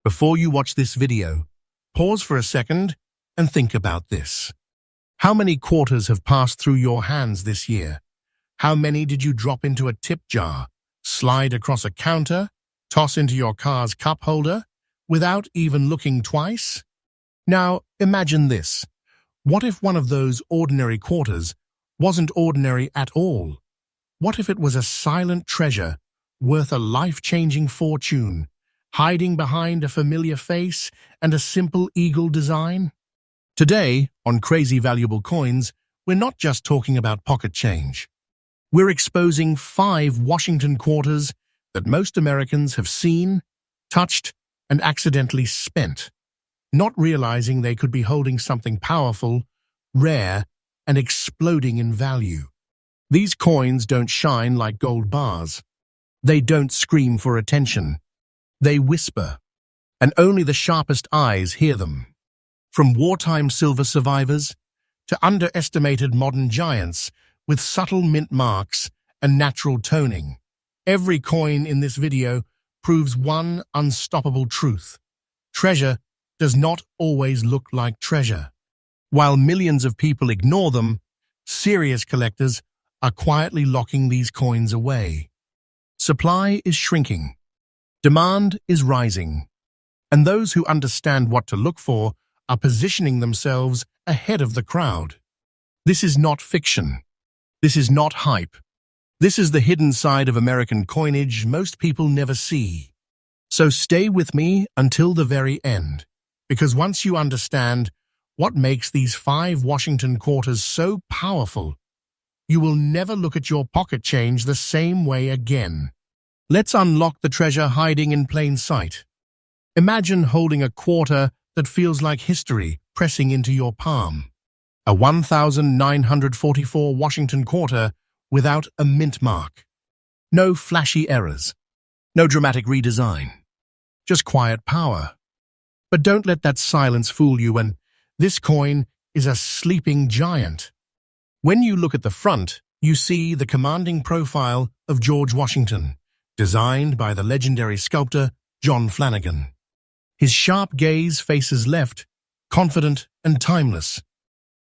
Before you watch this video, pause for a second and think about this. How many quarters have passed through your hands this year? How many did you drop into a tip jar, slide across a counter, toss into your car's cup holder, without even looking twice? Now, imagine this. What if one of those ordinary quarters wasn't ordinary at all? What if it was a silent treasure worth a life-changing fortune, hiding behind a familiar face and a simple eagle design? Today, on Crazy Valuable Coins, we're not just talking about pocket change. We're exposing 5 Washington quarters that most Americans have seen, touched, and accidentally spent, not realizing they could be holding something powerful, rare, and exploding in value. These coins don't shine like gold bars. They don't scream for attention. They whisper, and only the sharpest eyes hear them. From wartime silver survivors to underestimated modern giants with subtle mint marks and natural toning, every coin in this video proves one unstoppable truth. Treasure does not always look like treasure. While millions of people ignore them, serious collectors are quietly locking these coins away. Supply is shrinking. Demand is rising. And those who understand what to look for are positioning themselves ahead of the crowd. This is not fiction. This is not hype. This is the hidden side of American coinage most people never see. So stay with me until the very end, because once you understand what makes these 5 Washington quarters so powerful, you will never look at your pocket change the same way again. Let's unlock the treasure hiding in plain sight. Imagine holding a quarter that feels like history pressing into your palm. A 1944 Washington quarter without a mint mark. No flashy errors. No dramatic redesign. Just quiet power. But don't let that silence fool you, and this coin is a sleeping giant. When you look at the front, you see the commanding profile of George Washington, designed by the legendary sculptor John Flanagan. His sharp gaze faces left, confident and timeless.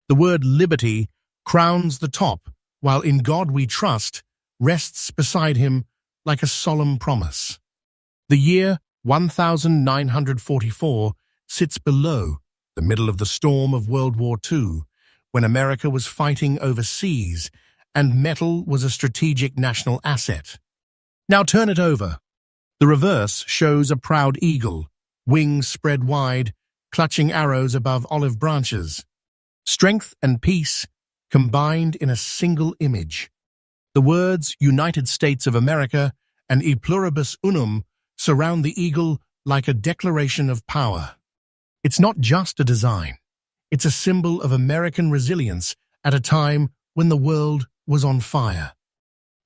The word liberty crowns the top, while In God We Trust rests beside him like a solemn promise. The year 1944 sits below the middle of the storm of World War II, when America was fighting overseas and metal was a strategic national asset. Now turn it over. The reverse shows a proud eagle, wings spread wide, clutching arrows above olive branches. Strength and peace combined in a single image. The words United States of America and E pluribus unum surround the eagle like a declaration of power. It's not just a design. It's a symbol of American resilience at a time when the world was on fire.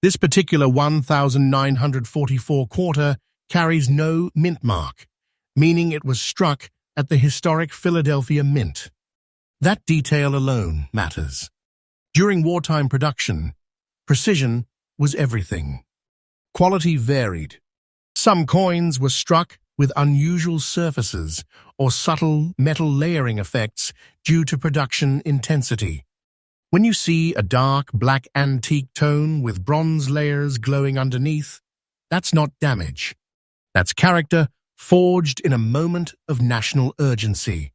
This particular 1944 quarter carries no mint mark, meaning it was struck at the historic Philadelphia Mint. That detail alone matters. During wartime production, precision was everything. Quality varied. Some coins were struck with unusual surfaces or subtle metal layering effects due to production intensity. When you see a dark black antique tone with bronze layers glowing underneath, that's not damage. That's character forged in a moment of national urgency.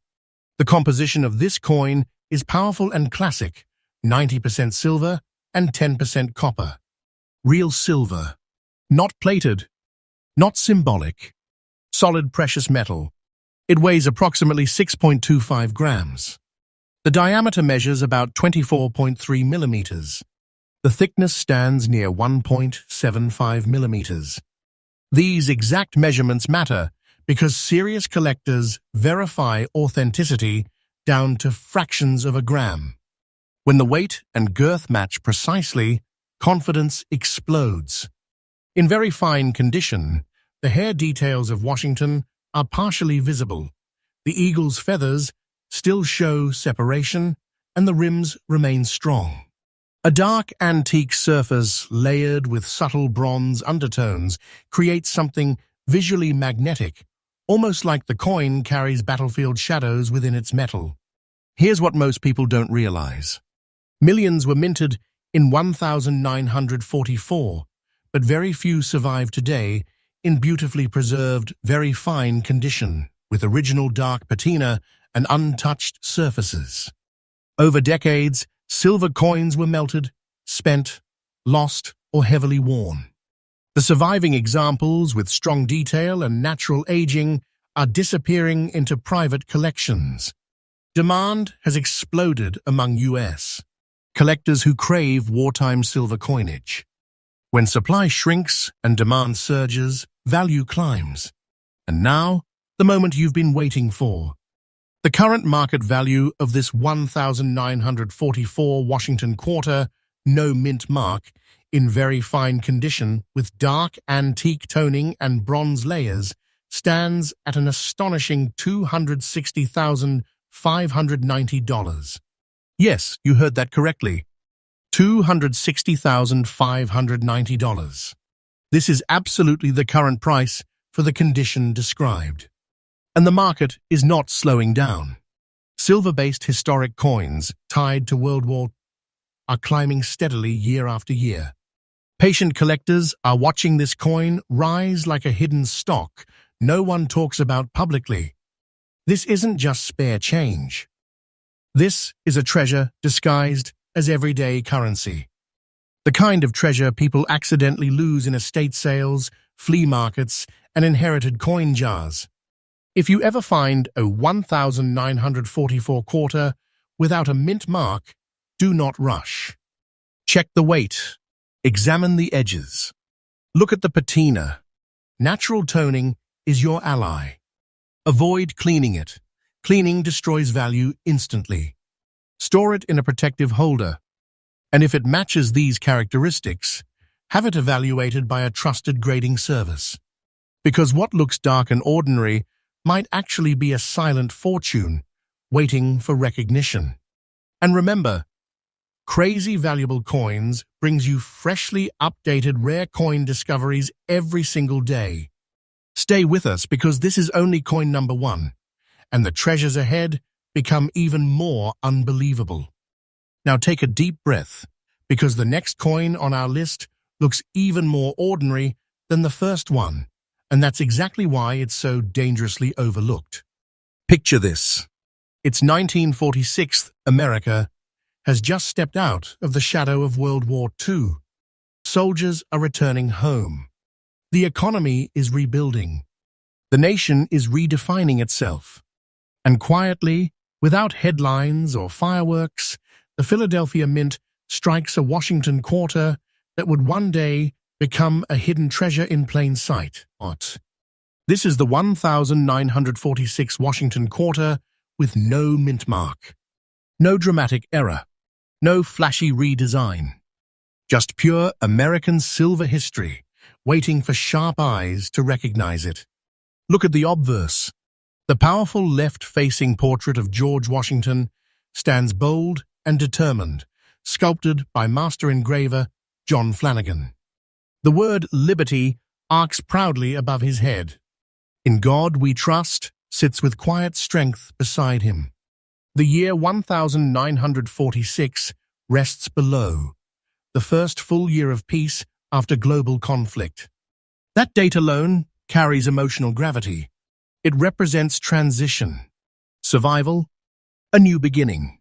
The composition of this coin is powerful and classic, 90% silver and 10% copper. Real silver. Not plated. Not symbolic. Solid precious metal. It weighs approximately 6.25 grams. The diameter measures about 24.3 millimeters. The thickness stands near 1.75 millimeters. These exact measurements matter because serious collectors verify authenticity down to fractions of a gram. When the weight and girth match precisely, confidence explodes. In very fine condition, the hair details of Washington are partially visible. The eagle's feathers still show separation, and the rims remain strong. A dark antique surface layered with subtle bronze undertones creates something visually magnetic, almost like the coin carries battlefield shadows within its metal. Here's what most people don't realize. Millions were minted in 1944, but very few survive today in beautifully preserved, very fine condition, with original dark patina and untouched surfaces. Over decades, silver coins were melted, spent, lost, or heavily worn. The surviving examples, with strong detail and natural aging, are disappearing into private collections. Demand has exploded among U.S. collectors who crave wartime silver coinage. When supply shrinks and demand surges, value climbs. And now, the moment you've been waiting for. The current market value of this 1944 Washington quarter, no mint mark, in very fine condition with dark antique toning and bronze layers, stands at an astonishing $260,590. Yes, you heard that correctly. $260,590. This is absolutely the current price for the condition described. And the market is not slowing down. Silver-based historic coins tied to World War II are climbing steadily year after year. Patient collectors are watching this coin rise like a hidden stock no one talks about publicly. This isn't just spare change. This is a treasure disguised as everyday currency. The kind of treasure people accidentally lose in estate sales, flea markets, and inherited coin jars. If you ever find a 1944 quarter without a mint mark, do not rush. Check the weight. Examine the edges. Look at the patina. Natural toning is your ally. Avoid cleaning it. Cleaning destroys value instantly. Store it in a protective holder. And if it matches these characteristics, have it evaluated by a trusted grading service. Because what looks dark and ordinary might actually be a silent fortune waiting for recognition. And remember, Crazy Valuable Coins brings you freshly updated rare coin discoveries every single day. Stay with us because this is only coin number 1, and the treasures ahead become even more unbelievable. Now take a deep breath, because the next coin on our list looks even more ordinary than the first one, and that's exactly why it's so dangerously overlooked. Picture this. It's 1946. America has just stepped out of the shadow of World War II. Soldiers are returning home. The economy is rebuilding. The nation is redefining itself. And quietly, without headlines or fireworks, the Philadelphia Mint strikes a Washington quarter that would one day become a hidden treasure in plain sight. This is the 1946 Washington quarter with no mint mark. No dramatic error. No flashy redesign. Just pure American silver history, waiting for sharp eyes to recognize it. Look at the obverse. The powerful left-facing portrait of George Washington stands bold and determined, sculpted by master engraver John Flanagan. The word liberty arcs proudly above his head. In God we trust sits with quiet strength beside him. The year 1946 rests below, the first full year of peace after global conflict. That date alone carries emotional gravity. It represents transition, survival, a new beginning.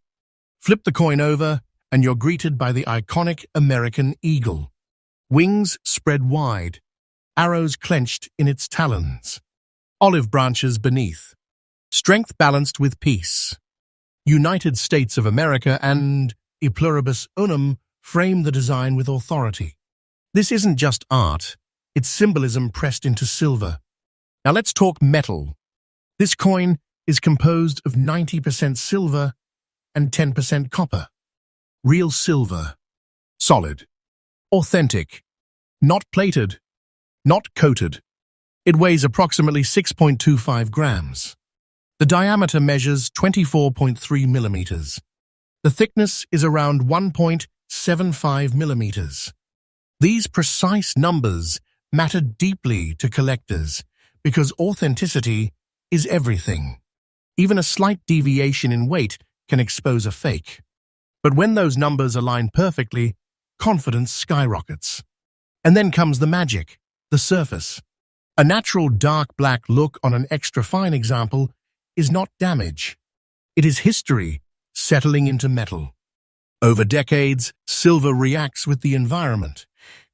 Flip the coin over, and you're greeted by the iconic American eagle. Wings spread wide, arrows clenched in its talons. Olive branches beneath. Strength balanced with peace. United States of America and E pluribus unum frame the design with authority. This isn't just art, it's symbolism pressed into silver. Now let's talk metal. This coin is composed of 90% silver and 10% copper. Real silver. Solid. Authentic. Not plated. Not coated. It weighs approximately 6.25 grams. The diameter measures 24.3 millimeters. The thickness is around 1.75 millimeters. These precise numbers matter deeply to collectors because authenticity is everything. Even a slight deviation in weight can expose a fake. But when those numbers align perfectly, confidence skyrockets. And then comes the magic, the surface. A natural dark black look on an extra fine example is not damage. It is history settling into metal. Over decades, silver reacts with the environment,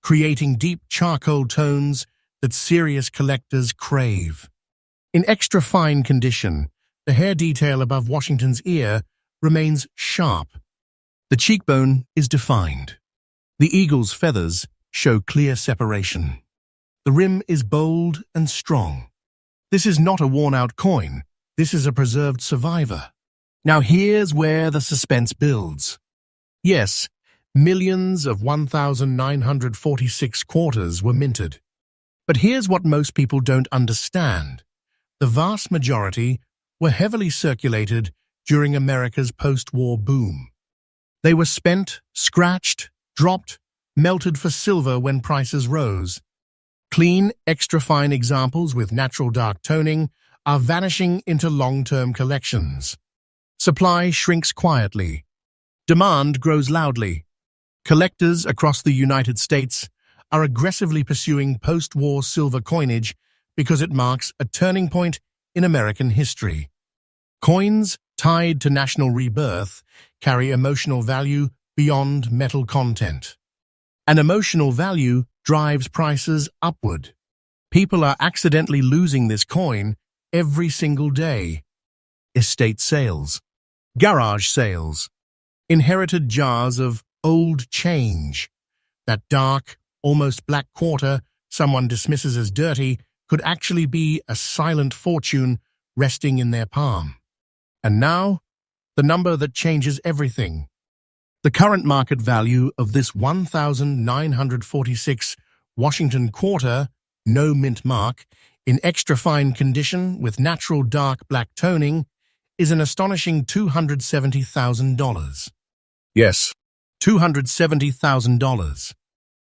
creating deep charcoal tones that serious collectors crave. In extra fine condition, the hair detail above Washington's ear remains sharp. The cheekbone is defined. The eagle's feathers show clear separation. The rim is bold and strong. This is not a worn-out coin. This is a preserved survivor. Now here's where the suspense builds. Yes, millions of 1,946 quarters were minted. But here's what most people don't understand. The vast majority were heavily circulated during America's post-war boom. They were spent, scratched, dropped, melted for silver when prices rose. Clean, extra-fine examples with natural dark toning are vanishing into long-term collections. Supply shrinks quietly. Demand grows loudly. Collectors across the United States are aggressively pursuing post-war silver coinage because it marks a turning point in American history. Coins tied to national rebirth carry emotional value beyond metal content. And emotional value drives prices upward. People are accidentally losing this coin every single day. Estate sales, garage sales, inherited jars of old change. That dark, almost black quarter someone dismisses as dirty could actually be a silent fortune resting in their palm. And now, the number that changes everything. The current market value of this 1,946 Washington quarter, no mint mark, in extra fine condition with natural dark black toning, is an astonishing $270,000. Yes, $270,000.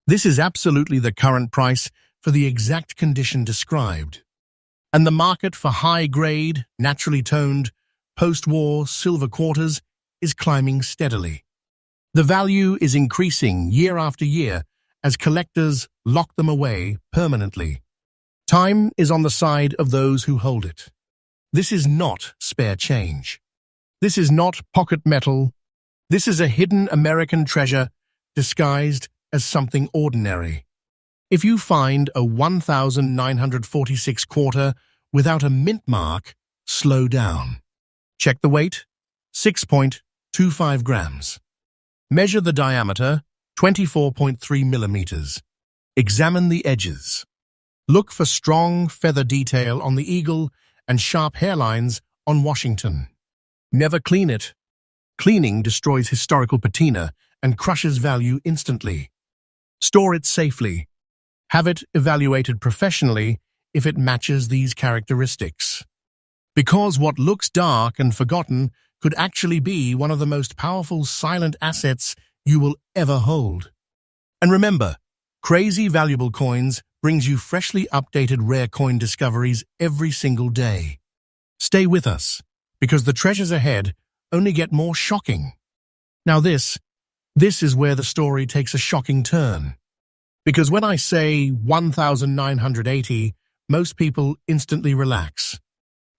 This is absolutely the current price for the exact condition described. And the market for high-grade, naturally toned, post-war silver quarters is climbing steadily. The value is increasing year after year as collectors lock them away permanently. Time is on the side of those who hold it. This is not spare change. This is not pocket metal. This is a hidden American treasure disguised as something ordinary. If you find a 1,946 quarter without a mint mark, slow down. Check the weight, 6.25 grams. Measure the diameter, 24.3 millimeters. Examine the edges. Look for strong feather detail on the eagle and sharp hairlines on Washington. Never clean it. Cleaning destroys historical patina and crushes value instantly. Store it safely. Have it evaluated professionally if it matches these characteristics. Because what looks dark and forgotten could actually be one of the most powerful silent assets you will ever hold. And remember, Crazy Valuable Coins brings you freshly updated rare coin discoveries every single day. Stay with us, because the treasures ahead only get more shocking. Now this is where the story takes a shocking turn. Because when I say 1,980, most people instantly relax.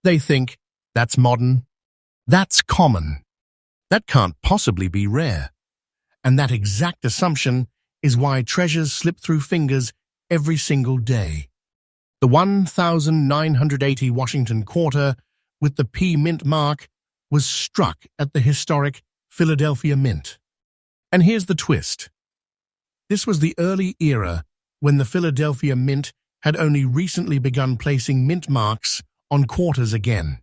They think, that's modern, that's common, that can't possibly be rare. And that exact assumption is why treasures slip through fingers every single day. The 1,980 Washington quarter with the P Mint mark was struck at the historic Philadelphia Mint. And here's the twist. This was the early era when the Philadelphia Mint had only recently begun placing mint marks on quarters again.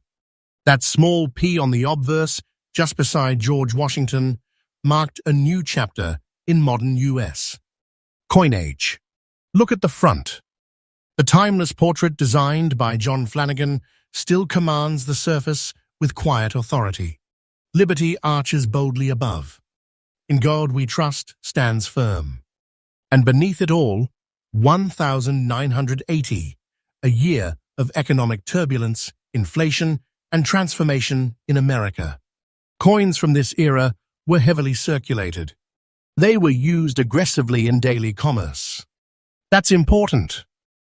That small P on the obverse, just beside George Washington, marked a new chapter in modern U.S. coinage. Look at the front. The timeless portrait designed by John Flanagan still commands the surface with quiet authority. Liberty arches boldly above. In God we trust stands firm. And beneath it all, 1,980, a year of economic turbulence inflation, and transformation in America. Coins from this era were heavily circulated. They were used aggressively in daily commerce. That's important.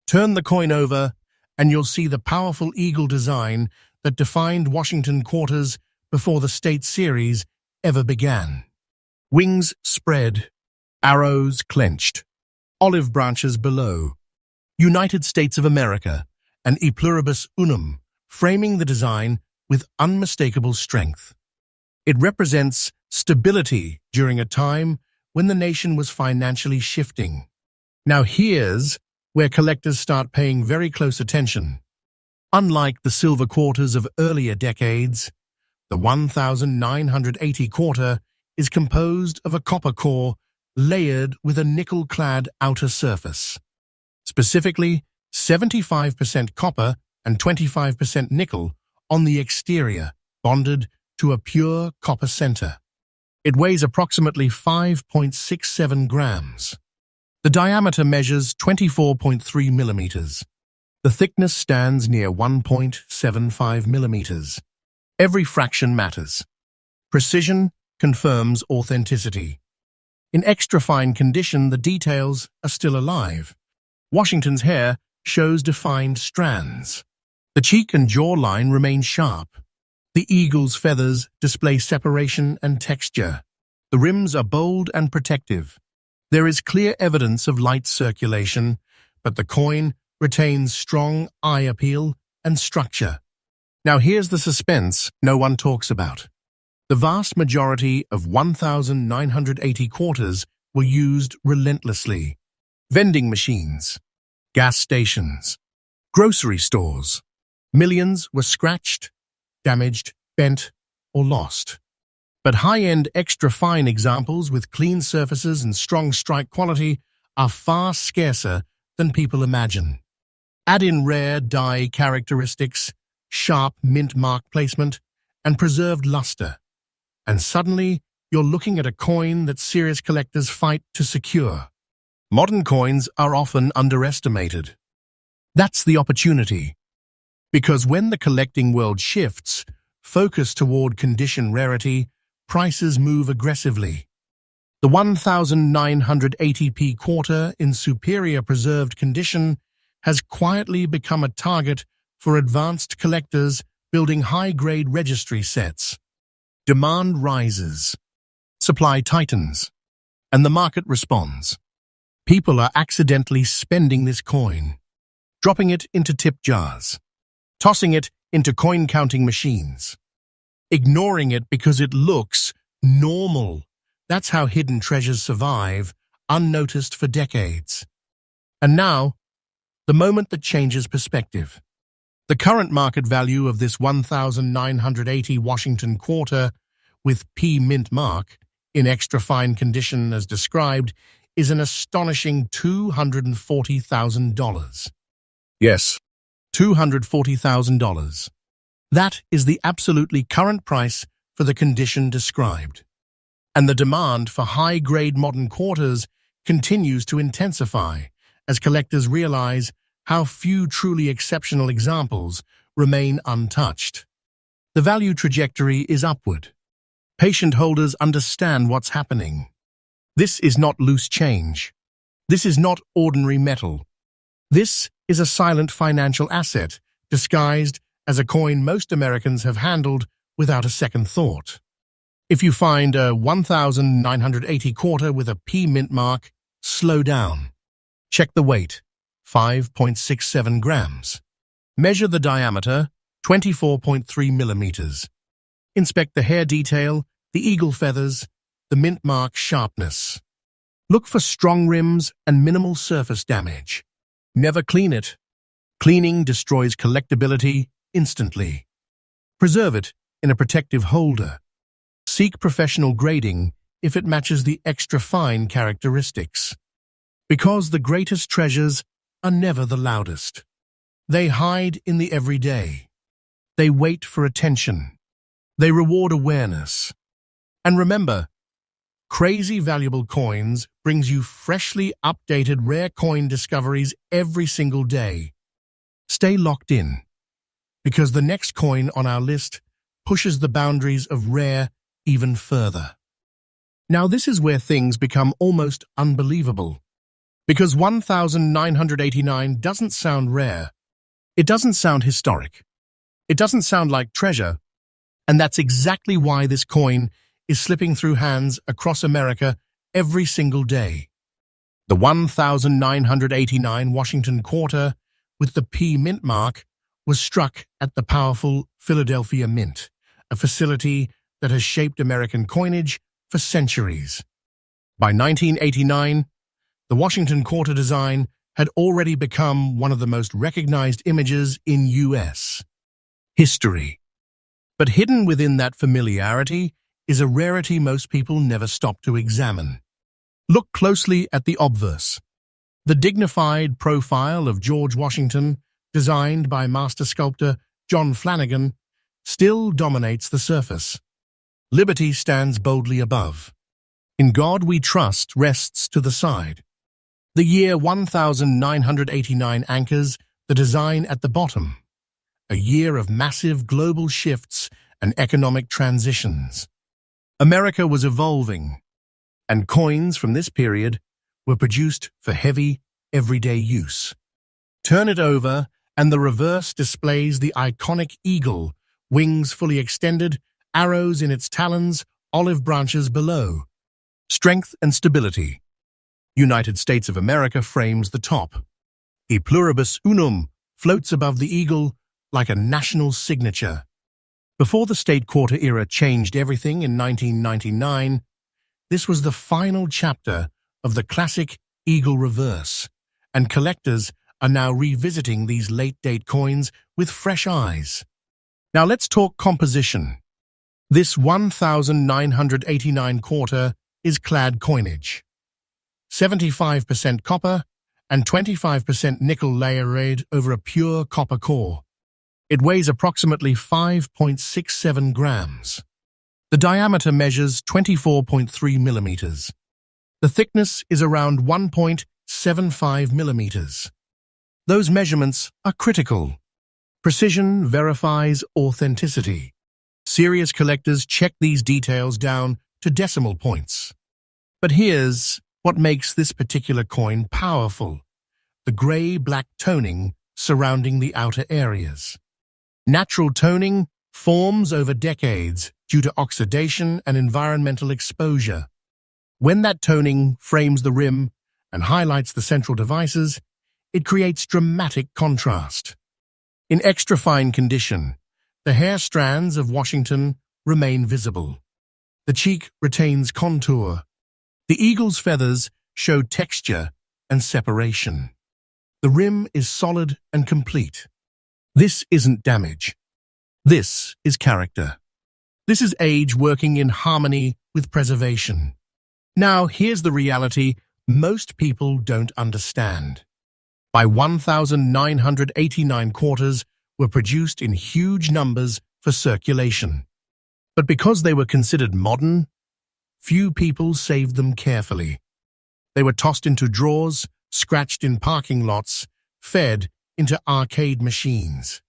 Turn the coin over, and you'll see the powerful eagle design that defined Washington quarters before the state series ever began. Wings spread, arrows clenched, olive branches below, United States of America, and E pluribus unum, framing the design with unmistakable strength. It represents stability during a time when the nation was financially shifting. Now here's where collectors start paying very close attention. Unlike the silver quarters of earlier decades, the 1980 quarter is composed of a copper core layered with a nickel-clad outer surface. Specifically, 75% copper and 25% nickel on the exterior, bonded to a pure copper center. It weighs approximately 5.67 grams. The diameter measures 24.3 millimeters. The thickness stands near 1.75 millimeters. Every fraction matters. Precision confirms authenticity. In extra-fine condition, the details are still alive. Washington's hair shows defined strands. The cheek and jawline remain sharp. The eagle's feathers display separation and texture. The rims are bold and protective. There is clear evidence of light circulation, but the coin retains strong eye appeal and structure. Now here's the suspense no one talks about. The vast majority of 1980 quarters were used relentlessly. Vending machines, gas stations, grocery stores. Millions were scratched, damaged, bent, or lost. But high-end extra-fine examples with clean surfaces and strong strike quality are far scarcer than people imagine. Add in rare die characteristics, sharp mint mark placement, and preserved luster, and suddenly you're looking at a coin that serious collectors fight to secure. Modern coins are often underestimated. That's the opportunity. Because when the collecting world shifts, focus toward condition rarity, prices move aggressively. The 1980p quarter in superior preserved condition has quietly become a target for advanced collectors building high-grade registry sets. Demand rises, supply tightens, and the market responds. People are accidentally spending this coin, dropping it into tip jars, tossing it into coin-counting machines, ignoring it because it looks normal. That's how hidden treasures survive, unnoticed for decades. And now, the moment that changes perspective. The current market value of this 1980 Washington quarter with P mint mark in extra fine condition as described is an astonishing $240,000. Yes, $240,000. That is the absolutely current price for the condition described. And the demand for high-grade modern quarters continues to intensify as collectors realize how few truly exceptional examples remain untouched. The value trajectory is upward. Patient holders understand what's happening. This is not loose change. This is not ordinary metal. This is a silent financial asset disguised as a coin most Americans have handled without a second thought. If you find a 1980 quarter with a P mint mark, slow down. Check the weight, 5.67 grams. Measure the diameter, 24.3 millimeters. Inspect the hair detail, the eagle feathers, the mint mark sharpness. Look for strong rims and minimal surface damage. Never clean it. Cleaning destroys collectability instantly. Preserve it in a protective holder. Seek professional grading if it matches the extra fine characteristics. Because the greatest treasures are never the loudest. They hide in the everyday. They wait for attention. They reward awareness. And remember, Crazy Valuable Coins brings you freshly updated rare coin discoveries every single day. Stay locked in. because the next coin on our list pushes the boundaries of rare even further. Now this is where things become almost unbelievable, because 1989 doesn't sound rare. It doesn't sound historic. It doesn't sound like treasure, and that's exactly why this coin is slipping through hands across America every single day. The 1989 Washington quarter with the P mint mark was struck at the powerful Philadelphia Mint, a facility that has shaped American coinage for centuries. By 1989, the Washington quarter design had already become one of the most recognized images in U.S. history. But hidden within that familiarity is a rarity most people never stop to examine. Look closely at the obverse. The dignified profile of George Washington, designed by master sculptor John Flanagan, still dominates the surface. Liberty stands boldly above. In God we trust rests to the side. The year 1989 anchors the design at the bottom, a year of massive global shifts and economic transitions. America was evolving, and coins from this period were produced for heavy, everyday use. Turn it over, and the reverse displays the iconic eagle, wings fully extended, arrows in its talons, olive branches below. Strength and stability. United States of America frames the top. E pluribus unum floats above the eagle like a national signature. Before the state quarter era changed everything in 1999, this was the final chapter of the classic eagle reverse, and collectors are now revisiting these late-date coins with fresh eyes. Now let's talk composition. This 1989 quarter is clad coinage. 75% copper and 25% nickel layered over a pure copper core. It weighs approximately 5.67 grams. The diameter measures 24.3 millimeters. The thickness is around 1.75 millimeters. Those measurements are critical. Precision verifies authenticity. Serious collectors check these details down to decimal points. But here's what makes this particular coin powerful: the gray-black toning surrounding the outer areas. Natural toning forms over decades due to oxidation and environmental exposure. When that toning frames the rim and highlights the central devices, it creates dramatic contrast. In extra-fine condition, the hair strands of Washington remain visible. The cheek retains contour. The eagle's feathers show texture and separation. The rim is solid and complete. This isn't damage. This is character. This is age working in harmony with preservation. Now, here's the reality most people don't understand. By 1989 quarters were produced in huge numbers for circulation. But because they were considered modern, few people saved them carefully. They were tossed into drawers, scratched in parking lots, fed into arcade machines.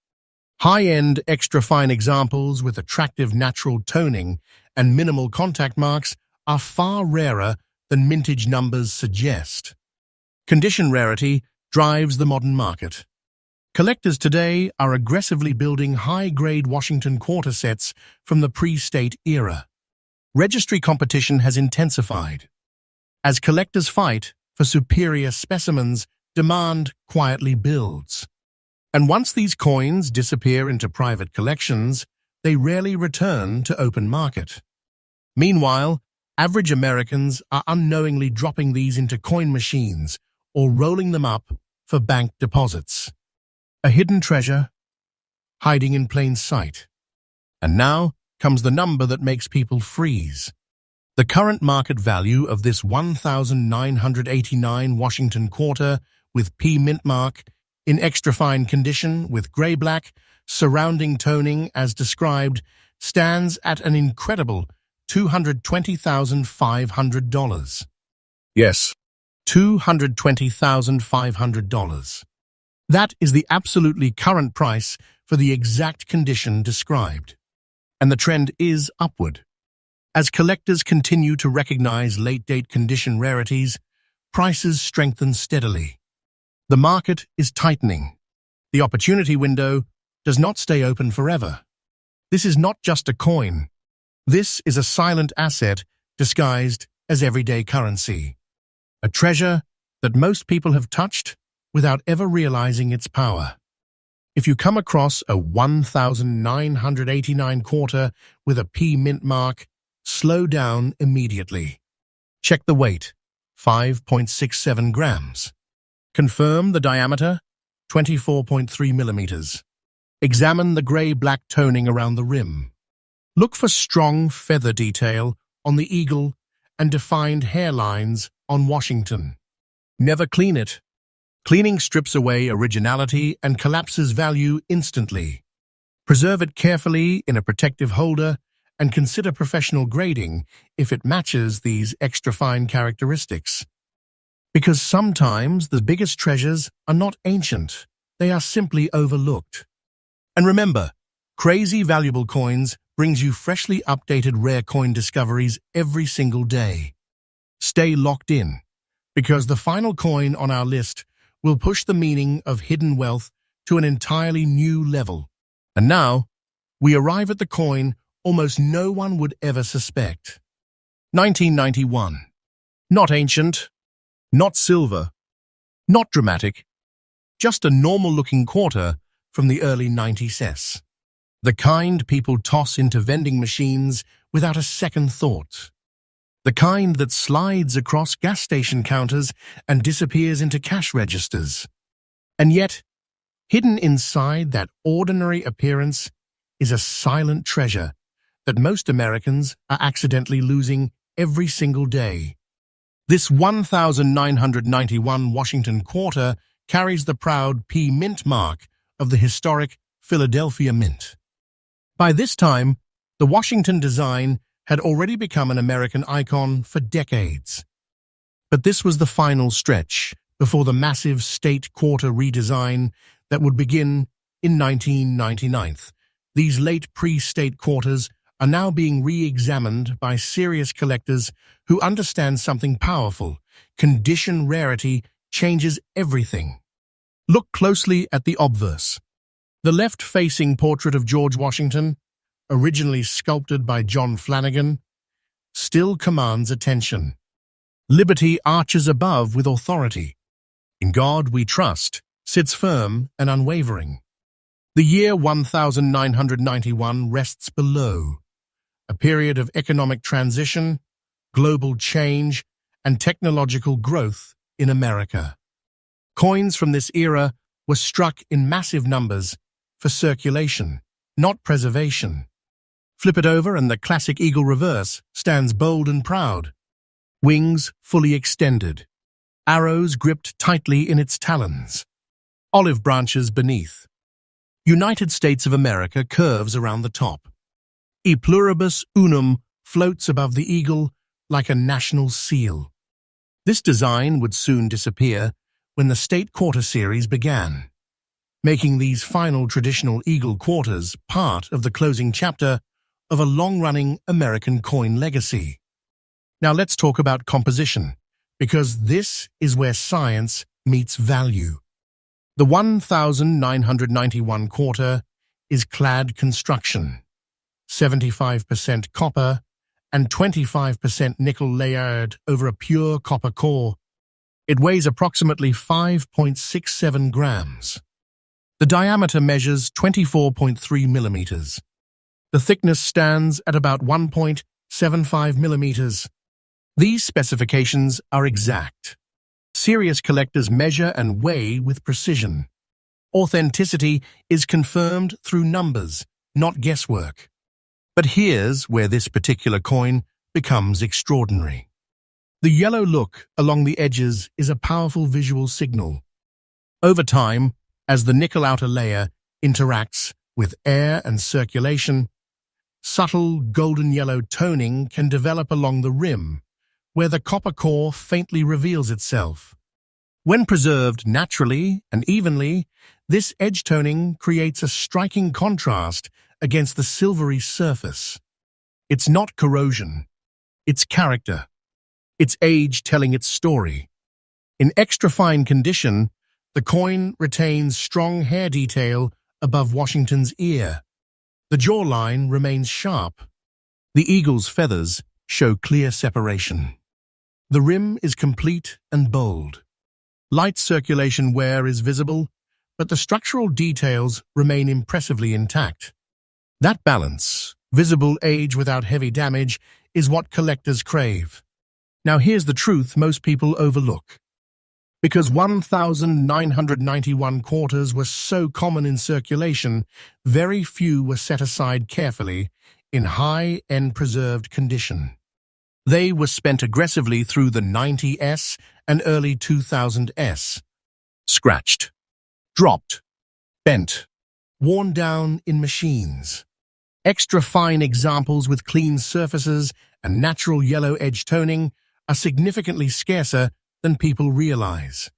High-end, extra-fine examples with attractive natural toning and minimal contact marks are far rarer than mintage numbers suggest. Condition rarity drives the modern market. Collectors today are aggressively building high-grade Washington quarter sets from the pre-state era. Registry competition has intensified. As collectors fight for superior specimens, demand quietly builds. And once these coins disappear into private collections, they rarely return to open market. Meanwhile, average Americans are unknowingly dropping these into coin machines or rolling them up for bank deposits. A hidden treasure, hiding in plain sight. And now comes the number that makes people freeze. The current market value of this 1989 Washington quarter with P mint mark, in extra-fine condition with gray-black, surrounding toning as described, stands at an incredible $220,500. Yes, $220,500. That is the absolutely current price for the exact condition described. And the trend is upward. As collectors continue to recognize late-date condition rarities, prices strengthen steadily. The market is tightening. The opportunity window does not stay open forever. This is not just a coin. This is a silent asset disguised as everyday currency. A treasure that most people have touched without ever realizing its power. If you come across a 1,989 quarter with a P mint mark, slow down immediately. Check the weight, 5.67 grams. Confirm the diameter, 24.3 millimeters. Examine the gray-black toning around the rim. Look for strong feather detail on the eagle and defined hairlines on Washington. Never clean it. Cleaning strips away originality and collapses value instantly. Preserve it carefully in a protective holder and consider professional grading if it matches these extra fine characteristics. Because sometimes the biggest treasures are not ancient, they are simply overlooked. And remember, Crazy Valuable Coins brings you freshly updated rare coin discoveries every single day. Stay locked in, because the final coin on our list will push the meaning of hidden wealth to an entirely new level. And now, we arrive at the coin almost no one would ever suspect. 1991. Not ancient, not silver, not dramatic, just a normal-looking quarter from the early 90s. The kind people toss into vending machines without a second thought. The kind that slides across gas station counters and disappears into cash registers. And yet, hidden inside that ordinary appearance is a silent treasure that most Americans are accidentally losing every single day. This 1,991 Washington quarter carries the proud P Mint mark of the historic Philadelphia Mint. By this time, the Washington design had already become an American icon for decades. But this was the final stretch before the massive state quarter redesign that would begin in 1999. These late pre-state quarters are now being re-examined by serious collectors who understand something powerful. Condition rarity changes everything. Look closely at the obverse. The left-facing portrait of George Washington, originally sculpted by John Flanagan, still commands attention. Liberty arches above with authority. In God we trust sits firm and unwavering. The year 1991 rests below, a period of economic transition, global change, and technological growth in America. Coins from this era were struck in massive numbers for circulation, not preservation. Flip it over and the classic eagle reverse stands bold and proud. Wings fully extended. Arrows gripped tightly in its talons. Olive branches beneath. United States of America curves around the top. E pluribus unum floats above the eagle like a national seal. This design would soon disappear when the state quarter series began, making these final traditional eagle quarters part of the closing chapter of a long-running American coin legacy. Now let's talk about composition, because this is where science meets value. The 1991 quarter is clad construction, 75% copper and 25% nickel layered over a pure copper core. It weighs approximately 5.67 grams. The diameter measures 24.3 millimeters. The thickness stands at about 1.75 millimeters. These specifications are exact. Serious collectors measure and weigh with precision. Authenticity is confirmed through numbers, not guesswork. But here's where this particular coin becomes extraordinary. The yellow look along the edges is a powerful visual signal. Over time, as the nickel outer layer interacts with air and circulation, subtle golden yellow toning can develop along the rim, where the copper core faintly reveals itself. When preserved naturally and evenly, This edge toning creates a striking contrast against the silvery surface. It's not corrosion, it's character. It's age telling its story. In extra fine condition, the coin retains strong hair detail above Washington's ear. The jawline remains sharp. The eagle's feathers show clear separation. The rim is complete and bold. Light circulation wear is visible, but the structural details remain impressively intact. That balance, visible age without heavy damage, is what collectors crave. Now here's the truth most people overlook. Because 1,991 quarters were so common in circulation, very few were set aside carefully in high-end preserved condition. They were spent aggressively through the 90s and early 2000s. Scratched, dropped, bent, worn down in machines. Extra fine examples with clean surfaces and natural yellow edge toning are significantly scarcer than people realize.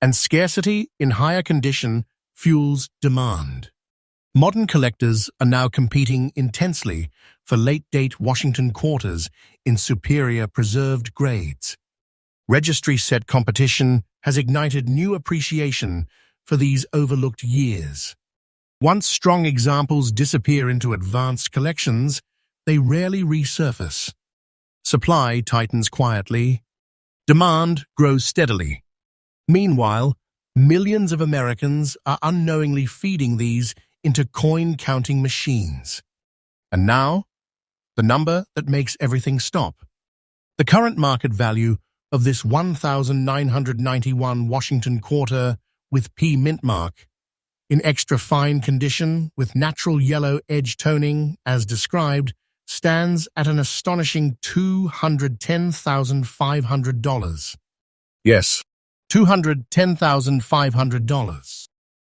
And scarcity in higher condition fuels demand. Modern collectors are now competing intensely for late-date Washington quarters in superior preserved grades. Registry set competition has ignited new appreciation for these overlooked years. Once strong examples disappear into advanced collections, they rarely resurface. Supply tightens quietly. Demand grows steadily. Meanwhile, millions of Americans are unknowingly feeding these into coin-counting machines. And now, the number that makes everything stop. The current market value of this 1,991 Washington quarter with P mint mark, in extra fine condition with natural yellow edge toning as described, stands at an astonishing $210,500. Yes, $210,500.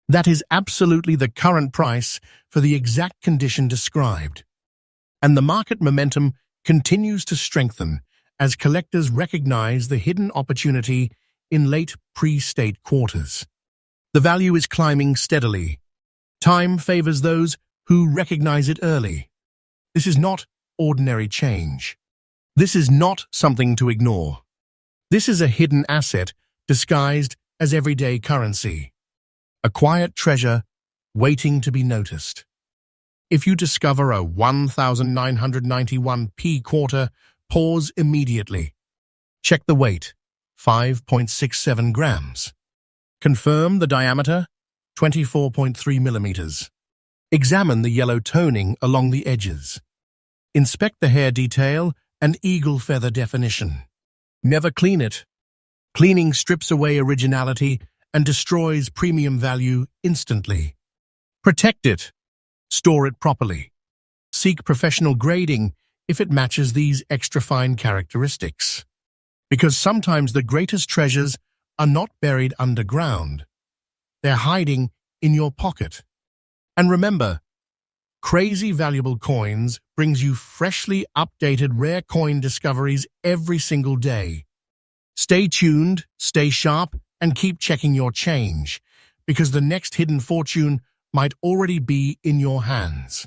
That is absolutely the current price for the exact condition described. And the market momentum continues to strengthen as collectors recognize the hidden opportunity in late pre-state quarters. The value is climbing steadily. Time favors those who recognize it early. This is not ordinary change. This is not something to ignore. This is a hidden asset disguised as everyday currency. A quiet treasure waiting to be noticed. If you discover a 1,991p quarter, pause immediately. Check the weight, 5.67 grams. Confirm the diameter, 24.3 millimeters. Examine the yellow toning along the edges. Inspect the hair detail and eagle feather definition. Never clean it. Cleaning strips away originality and destroys premium value instantly. Protect it. Store it properly. Seek professional grading if it matches these extra fine characteristics. Because sometimes the greatest treasures are not buried underground. They're hiding in your pocket. And remember, Crazy Valuable Coins brings you freshly updated rare coin discoveries every single day. Stay tuned, stay sharp, and keep checking your change, because the next hidden fortune might already be in your hands.